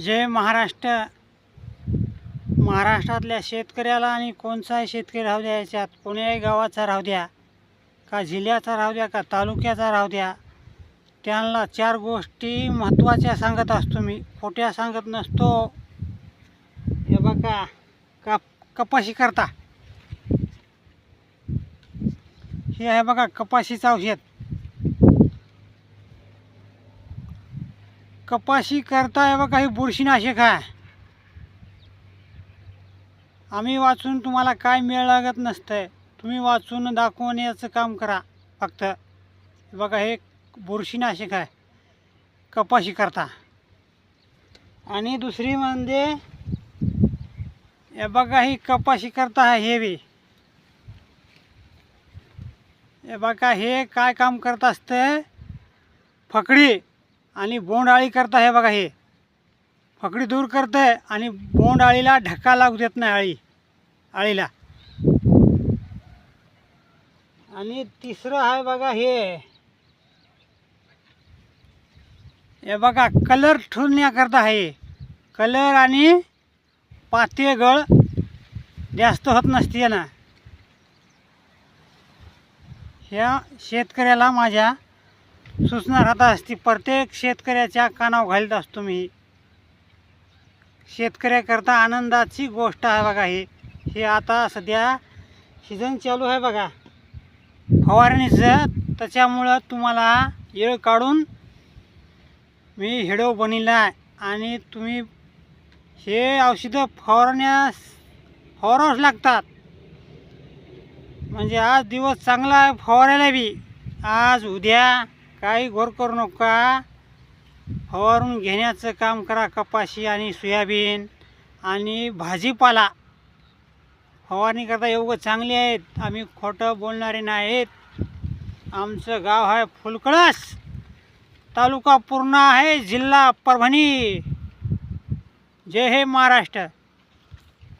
जय महाराष्ट्र. महाराष्ट्रातल्या शेतकऱ्याला आणि कोणताही शेतकरी राहू द्या, याच्यात कोण्याही गावाचा राहू द्या, का जिल्ह्याचा राहू द्या, का तालुक्याचा राहू द्या, त्यांना 4 गोष्टी महत्त्वाच्या सांगत असतो मी, खोट्या सांगत नसतो. हे बघा कपाशी करता, हे आहे बघा कपाशीचं औषध. कपाशी करता हे बघा, ही बुरशीनाशक आहे. आम्ही वाचून तुम्हाला काय मेळ लागत नसतंय, तुम्ही वाचून दाखवण्याचं काम करा फक्त. हे बघा हे बुरशीनाशक आहे कपाशी करता. आणि दुसरी म्हणजे हे बघा ही कपाशी करता आहे, हे बी हे बघा हे काय काम करत असते, फकडी आणि बोंडआळी करता. हे बघा हे फकडी दूर करते आणि बोंडआळीला ढक्का लागू देत नाही आळीला. आणि तिसरं आहे बघा हे बघा कलर ठेवण्याकरता आहे. कलर आणि पाते गळ जास्त होत नसते ना. ह्या शेतकऱ्याला माझ्या सूचना राहत असते, प्रत्येक शेतकऱ्याच्या कानावर घालत असतो मी. शेतकऱ्याकरता आनंदाची गोष्ट आहे बघा. हे आता सध्या सीझन चालू आहे बघा फवारणीचं, त्याच्यामुळं तुम्हाला वेळ काढून मी व्हिडिओ बनवला आहे. आणि तुम्ही हे औषधं फवारावंच लागतात. म्हणजे आज दिवस चांगला आहे फवारायला बी, आज उद्या काही घोर करू नका, फवारून घेण्याचं काम करा. कपाशी आणि सोयाबीन आणि भाजीपाला फवारणी करता एवढं चांगले आहेत. आम्ही खोटं बोलणारे नाहीत. आमचं गाव आहे फुलकळस, तालुका पूर्णा आहे, जिल्हा परभणी. जय हे महाराष्ट्र.